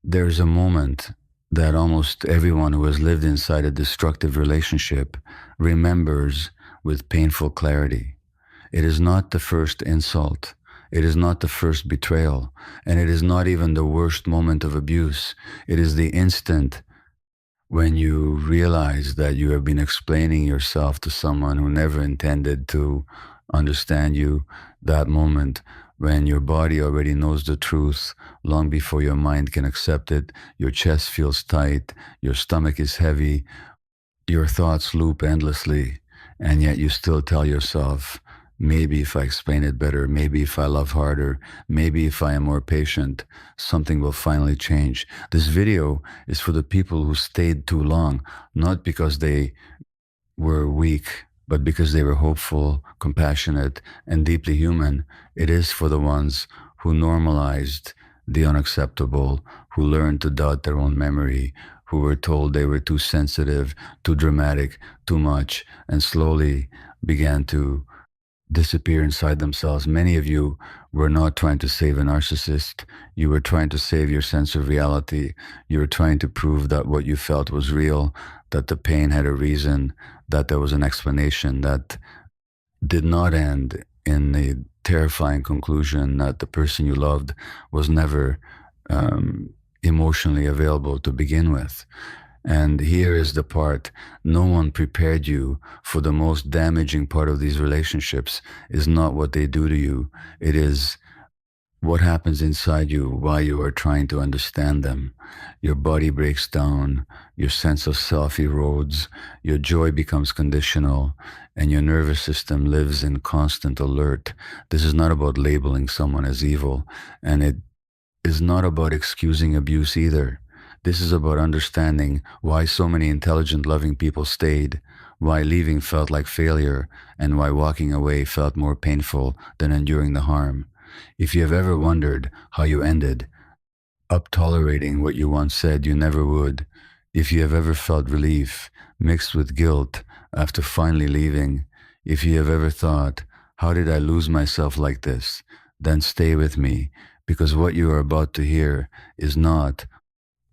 There's a moment that almost everyone who has lived inside a destructive relationship remembers with painful clarity. It is not the first insult. It is not the first betrayal. And it is not even the worst moment of abuse. It is the instant when you realize that you have been explaining yourself to someone who never intended to understand you. That moment when your body already knows the truth long before your mind can accept it, your chest feels tight, your stomach is heavy, your thoughts loop endlessly, and yet you still tell yourself, maybe if I explain it better, maybe if I love harder, maybe if I am more patient, something will finally change. This video is for the people who stayed too long, not because they were weak, but because they were hopeful, compassionate, and deeply human. It is for the ones who normalized the unacceptable, who learned to doubt their own memory, who were told they were too sensitive, too dramatic, too much, and slowly began to disappear inside themselves. Many of you were not trying to save a narcissist. You were trying to save your sense of reality. You were trying to prove that what you felt was real, that the pain had a reason, that there was an explanation that did not end in the terrifying conclusion that the person you loved was never emotionally available to begin with. And here is the part: no one prepared you for the most damaging part of these relationships. Is not what they do to you. It is what happens inside you while you are trying to understand them. Your body breaks down, your sense of self erodes, your joy becomes conditional, and your nervous system lives in constant alert. This is not about labeling someone as evil, and it is not about excusing abuse either. This is about understanding why so many intelligent, loving people stayed, why leaving felt like failure, and why walking away felt more painful than enduring the harm. If you have ever wondered how you ended up tolerating what you once said you never would, if you have ever felt relief mixed with guilt after finally leaving, if you have ever thought, how did I lose myself like this? Then stay with me, because what you are about to hear is not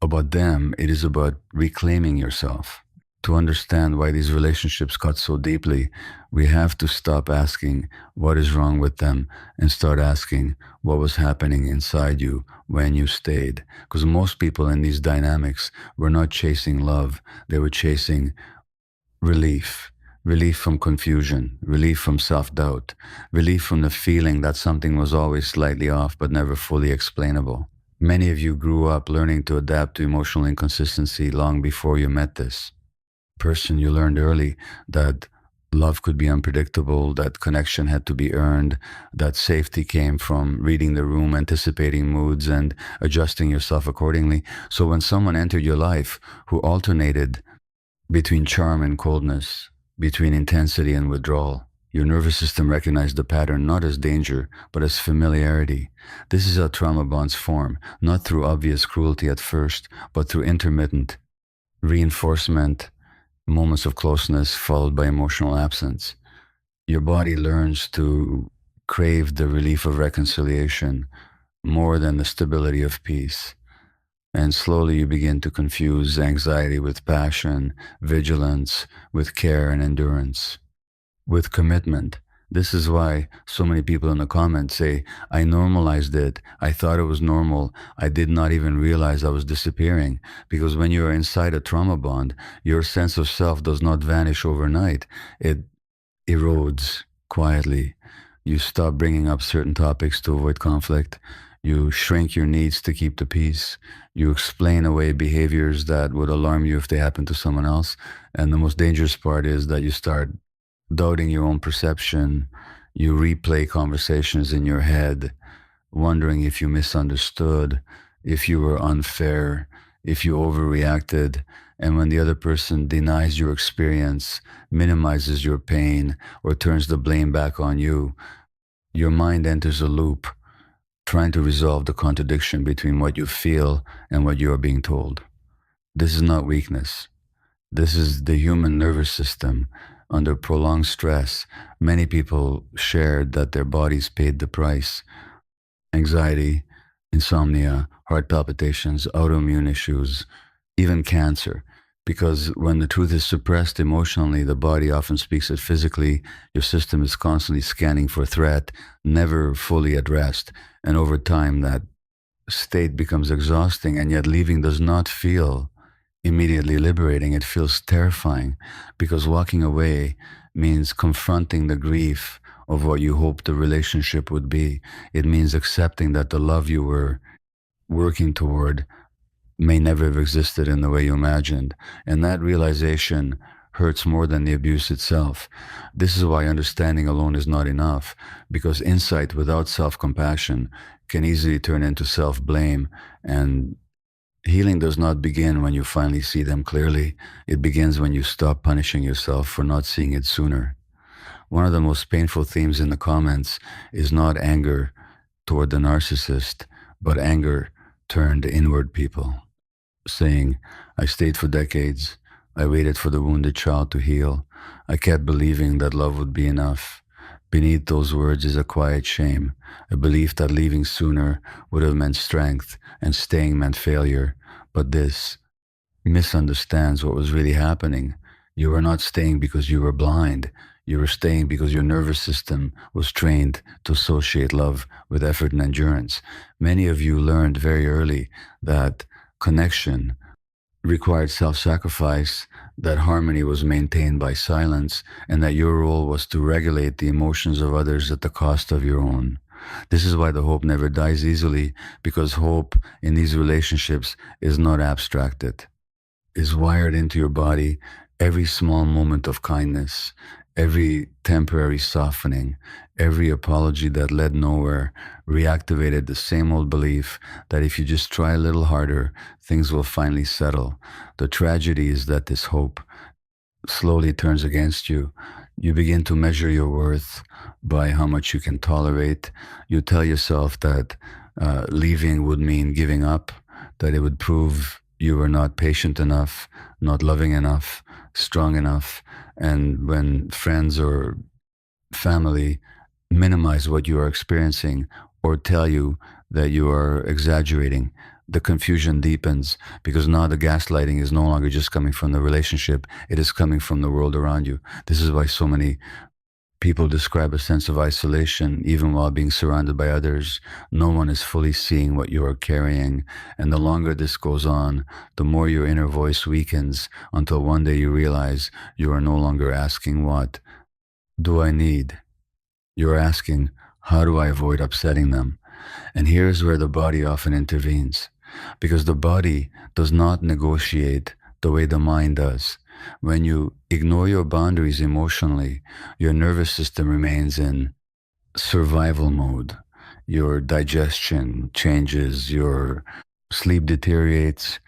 about them, it is about reclaiming yourself. To understand why these relationships cut so deeply, we have to stop asking what is wrong with them and start asking what was happening inside you when you stayed. Because most people in these dynamics were not chasing love, they were chasing relief. Relief from confusion, relief from self-doubt, relief from the feeling that something was always slightly off but never fully explainable. Many of you grew up learning to adapt to emotional inconsistency long before you met this person. You learned early that love could be unpredictable, that connection had to be earned, that safety came from reading the room, anticipating moods, and adjusting yourself accordingly. So when someone entered your life who alternated between charm and coldness, between intensity and withdrawal, your nervous system recognized the pattern not as danger, but as familiarity. This is how trauma bonds form, not through obvious cruelty at first, but through intermittent reinforcement, moments of closeness followed by emotional absence. Your body learns to crave the relief of reconciliation more than the stability of peace. And slowly you begin to confuse anxiety with passion, vigilance with care and endurance, with commitment. This is why so many people in the comments say, I normalized it. I thought it was normal. I did not even realize I was disappearing. Because when you are inside a trauma bond, your sense of self does not vanish overnight. It erodes quietly. You stop bringing up certain topics to avoid conflict. You shrink your needs to keep the peace. You explain away behaviors that would alarm you if they happen to someone else. And the most dangerous part is that you start doubting your own perception. You replay conversations in your head, wondering if you misunderstood, if you were unfair, if you overreacted. And when the other person denies your experience, minimizes your pain, or turns the blame back on you, your mind enters a loop, trying to resolve the contradiction between what you feel and what you are being told. This is not weakness. This is the human nervous system under prolonged stress. Many people shared that their bodies paid the price. Anxiety, insomnia, heart palpitations, autoimmune issues, even cancer. Because when the truth is suppressed emotionally, the body often speaks it physically. Your system is constantly scanning for threat, never fully at rest. And over time, that state becomes exhausting, and yet leaving does not feel immediately liberating. It feels terrifying because walking away means confronting the grief of what you hoped the relationship would be. It means accepting that the love you were working toward may never have existed in the way you imagined. And that realization hurts more than the abuse itself. This is why understanding alone is not enough, because insight without self-compassion can easily turn into self-blame. And healing does not begin when you finally see them clearly. It begins when you stop punishing yourself for not seeing it sooner. One of the most painful themes in the comments is not anger toward the narcissist, but anger turned inward people, saying, I stayed for decades. I waited for the wounded child to heal. I kept believing that love would be enough. Beneath those words is a quiet shame, a belief that leaving sooner would have meant strength and staying meant failure. But this misunderstands what was really happening. You were not staying because you were blind. You were staying because your nervous system was trained to associate love with effort and endurance. Many of you learned very early that connection required self-sacrifice, that harmony was maintained by silence, and that your role was to regulate the emotions of others at the cost of your own. This is why the hope never dies easily, because hope in these relationships is not abstracted, is wired into your body. Every small moment of kindness, every temporary softening, every apology that led nowhere reactivated the same old belief that if you just try a little harder, things will finally settle. The tragedy is that this hope slowly turns against you. You begin to measure your worth by how much you can tolerate. You tell yourself that leaving would mean giving up, that it would prove you were not patient enough, not loving enough, strong enough. And when friends or family minimize what you are experiencing or tell you that you are exaggerating, the confusion deepens, because now the gaslighting is no longer just coming from the relationship, it is coming from the world around you. This is why so many people describe a sense of isolation even while being surrounded by others. No one is fully seeing what you are carrying. And the longer this goes on, the more your inner voice weakens, until one day you realize you are no longer asking, what do I need? You're asking, how do I avoid upsetting them? And here's where the body often intervenes, because the body does not negotiate the way the mind does. When you ignore your boundaries emotionally, your nervous system remains in survival mode. Your digestion changes, your sleep deteriorates,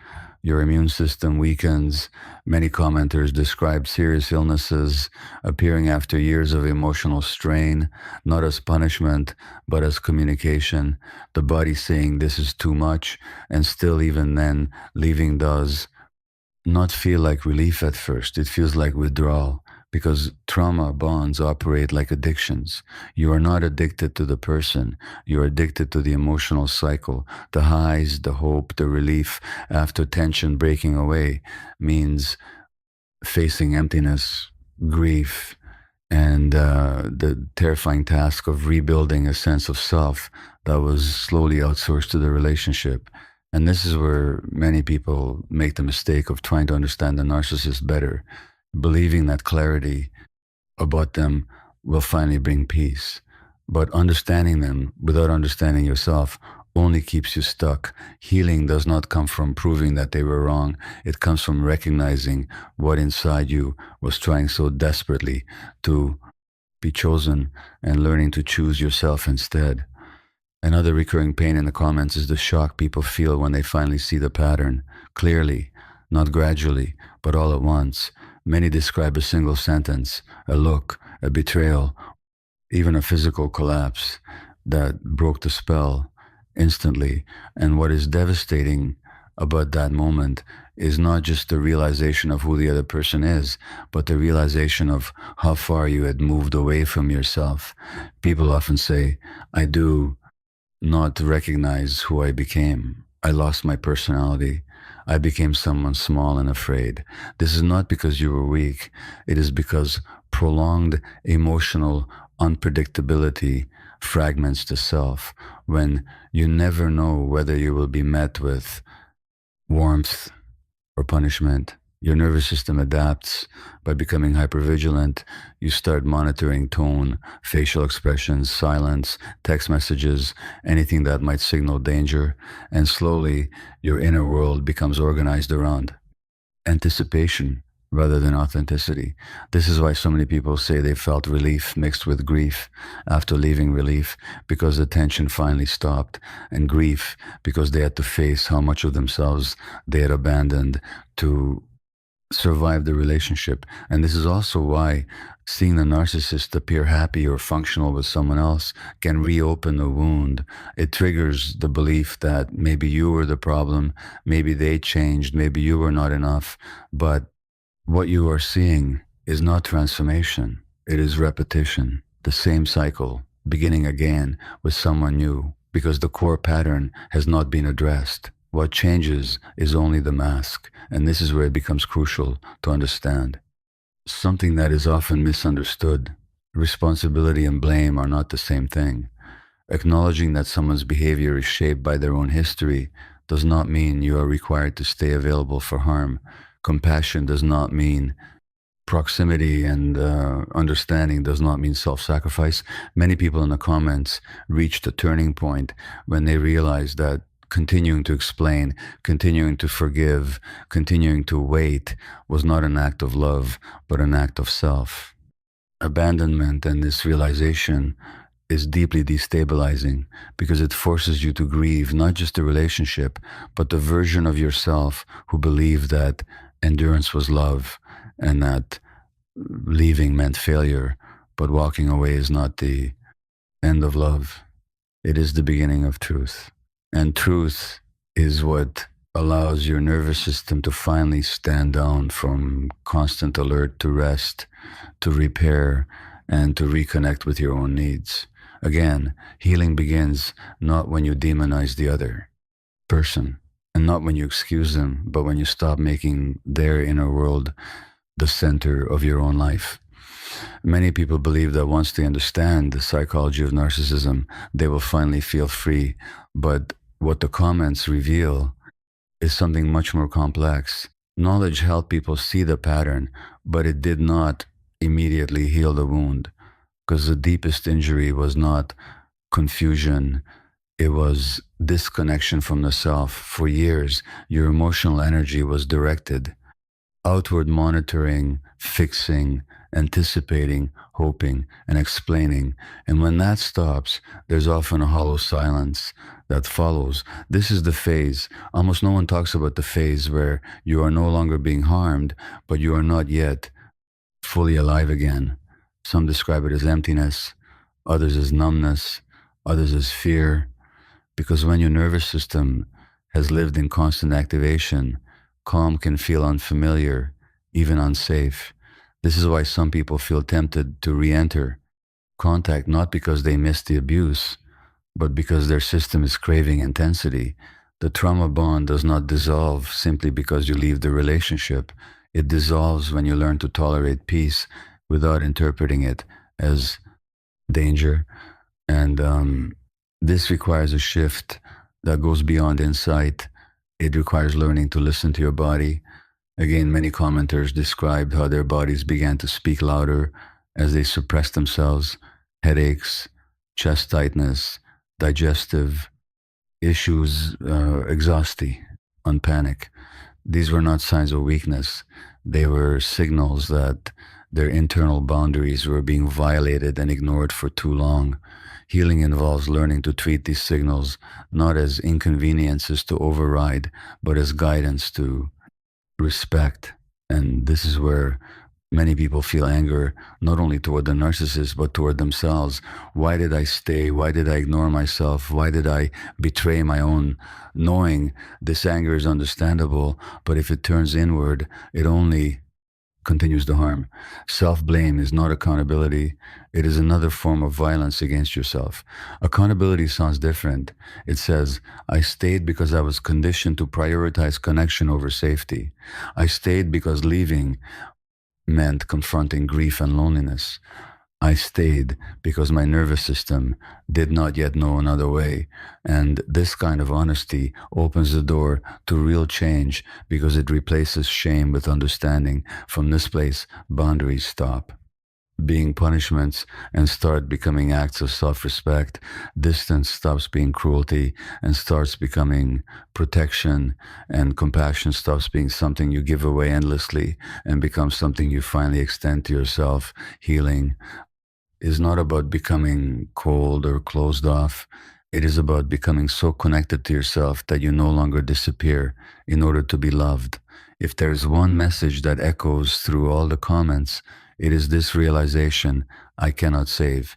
your immune system weakens. Many commenters describe serious illnesses appearing after years of emotional strain, not as punishment, but as communication. The body saying this is too much, and still even then, leaving does not feel like relief at first. It feels like withdrawal, because trauma bonds operate like addictions. You are not addicted to the person. You're addicted to the emotional cycle. The highs, the hope, the relief after tension breaking away means facing emptiness, grief, and the terrifying task of rebuilding a sense of self that was slowly outsourced to the relationship. And this is where many people make the mistake of trying to understand the narcissist better, believing that clarity about them will finally bring peace. But understanding them without understanding yourself only keeps you stuck. Healing does not come from proving that they were wrong. It comes from recognizing what inside you was trying so desperately to be chosen, and learning to choose yourself instead. Another recurring pain in the comments is the shock people feel when they finally see the pattern clearly, not gradually, but all at once. Many describe a single sentence, a look, a betrayal, even a physical collapse that broke the spell instantly. And what is devastating about that moment is not just the realization of who the other person is, but the realization of how far you had moved away from yourself. People often say, I do not recognize who I became. I lost my personality. I became someone small and afraid. This is not because you were weak. It is because prolonged emotional unpredictability fragments the self. When you never know whether you will be met with warmth or punishment, your nervous system adapts by becoming hypervigilant. You start monitoring tone, facial expressions, silence, text messages, anything that might signal danger, and slowly your inner world becomes organized around anticipation rather than authenticity. This is why so many people say they felt relief mixed with grief after leaving relief, because the tension finally stopped, and grief because they had to face how much of themselves they had abandoned to survive the relationship. And this is also why seeing the narcissist appear happy or functional with someone else can reopen a wound. It triggers the belief that maybe you were the problem, maybe they changed, maybe you were not enough. But what you are seeing is not transformation, it is repetition, the same cycle, beginning again with someone new, because the core pattern has not been addressed. What changes is only the mask, and this is where it becomes crucial to understand. Something that is often misunderstood. Responsibility and blame are not the same thing. Acknowledging that someone's behavior is shaped by their own history does not mean you are required to stay available for harm. Compassion does not mean proximity, and understanding does not mean self-sacrifice. Many people in the comments reached a turning point when they realized that continuing to explain, continuing to forgive, continuing to wait was not an act of love, but an act of self. Abandonment and this realization is deeply destabilizing because it forces you to grieve not just the relationship, but the version of yourself who believed that endurance was love and that leaving meant failure, but walking away is not the end of love. It is the beginning of truth. And truth is what allows your nervous system to finally stand down from constant alert to rest, to repair, and to reconnect with your own needs. Again, healing begins not when you demonize the other person, and not when you excuse them, but when you stop making their inner world the center of your own life. Many people believe that once they understand the psychology of narcissism, they will finally feel free. But what the comments reveal is something much more complex. Knowledge helped people see the pattern, but it did not immediately heal the wound, because the deepest injury was not confusion, it was disconnection from the self. For years, your emotional energy was directed outward, monitoring, fixing, anticipating, hoping, and explaining. And when that stops, there's often a hollow silence that follows. This is the phase. Almost no one talks about the phase where you are no longer being harmed, but you are not yet fully alive again. Some describe it as emptiness, others as numbness, others as fear. Because when your nervous system has lived in constant activation, calm can feel unfamiliar, even unsafe. This is why some people feel tempted to re-enter contact, not because they missed the abuse, but because their system is craving intensity. The trauma bond does not dissolve simply because you leave the relationship. It dissolves when you learn to tolerate peace without interpreting it as danger. And this requires a shift that goes beyond insight. It requires learning to listen to your body. Again, many commenters described how their bodies began to speak louder as they suppressed themselves. Headaches, chest tightness, digestive issues, exhaustion, panic. These were not signs of weakness. They were signals that their internal boundaries were being violated and ignored for too long. Healing involves learning to treat these signals not as inconveniences to override, but as guidance to respect. And this is where many people feel anger, not only toward the narcissist, but toward themselves. Why did I stay? Why did I ignore myself? Why did I betray my own knowing? This anger is understandable, but if it turns inward, it only continues the harm. Self-blame is not accountability. It is another form of violence against yourself. Accountability sounds different. It says, I stayed because I was conditioned to prioritize connection over safety. I stayed because leaving meant confronting grief and loneliness. I stayed because my nervous system did not yet know another way. And this kind of honesty opens the door to real change because it replaces shame with understanding. From this place, boundaries stop being punishments and start becoming acts of self-respect. Distance stops being cruelty and starts becoming protection, and compassion stops being something you give away endlessly and becomes something you finally extend to yourself. Healing is not about becoming cold or closed off. It is about becoming so connected to yourself that you no longer disappear in order to be loved. If there's one message that echoes through all the comments, it is this realization: I cannot save.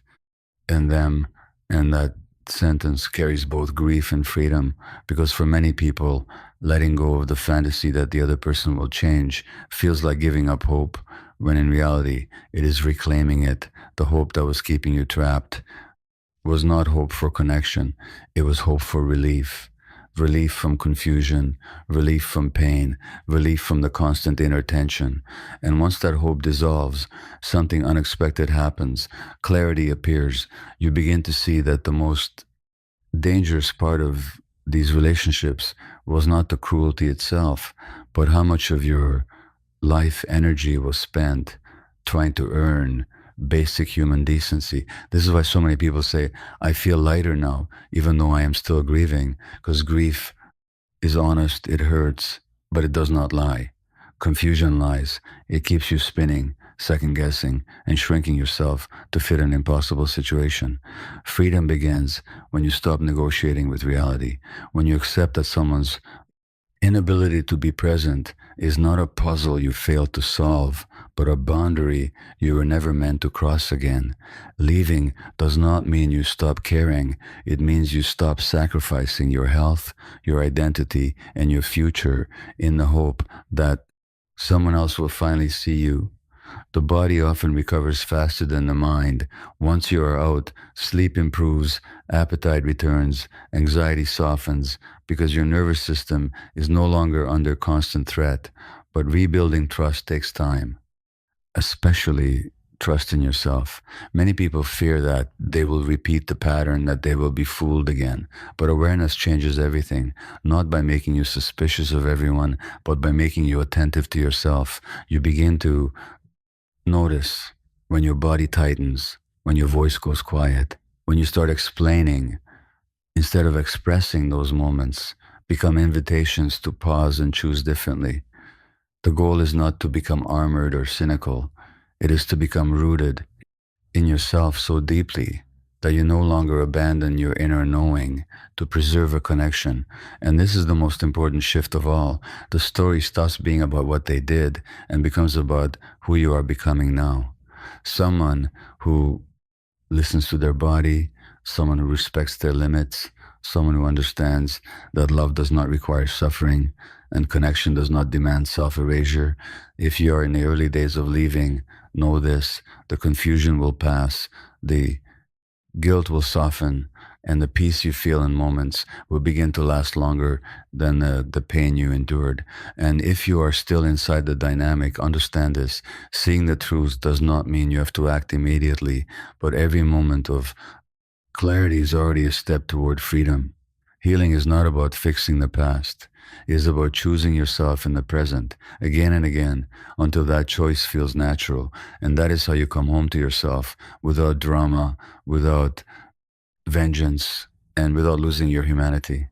And them, and that sentence carries both grief and freedom, because for many people, letting go of the fantasy that the other person will change feels like giving up hope, when in reality, it is reclaiming it. The hope that was keeping you trapped was not hope for connection, it was hope for relief. Relief from confusion, relief from pain, relief from the constant inner tension. And once that hope dissolves, something unexpected happens. Clarity appears. You begin to see that the most dangerous part of these relationships was not the cruelty itself, but how much of your life energy was spent trying to earn basic human decency. This is why so many people say, I feel lighter now, even though I am still grieving, because grief is honest, it hurts, but it does not lie. Confusion lies. It keeps you spinning, second guessing, and shrinking yourself to fit an impossible situation. Freedom begins when you stop negotiating with reality, when you accept that someone's inability to be present is not a puzzle you failed to solve, but a boundary you were never meant to cross again. Leaving does not mean you stop caring. It means you stop sacrificing your health, your identity, and your future in the hope that someone else will finally see you. The body often recovers faster than the mind. Once you are out, sleep improves, appetite returns, anxiety softens, because your nervous system is no longer under constant threat. But rebuilding trust takes time, especially trust in yourself. Many people fear that they will repeat the pattern, that they will be fooled again. But awareness changes everything, not by making you suspicious of everyone, but by making you attentive to yourself. You begin to notice when your body tightens, when your voice goes quiet, when you start explaining instead of expressing. Those moments become invitations to pause and choose differently. The goal is not to become armored or cynical. It is to become rooted in yourself so deeply that you no longer abandon your inner knowing to preserve a connection. And this is the most important shift of all. The story stops being about what they did and becomes about who you are becoming now. Someone who listens to their body, someone who respects their limits, someone who understands that love does not require suffering and connection does not demand self-erasure. If you are in the early days of leaving, know this: the confusion will pass, the guilt will soften, and the peace you feel in moments will begin to last longer than the pain you endured. And if you are still inside the dynamic, understand this: seeing the truth does not mean you have to act immediately, but every moment of clarity is already a step toward freedom. Healing is not about fixing the past. It is about choosing yourself in the present again and again until that choice feels natural. And that is how you come home to yourself without drama, without vengeance, and without losing your humanity.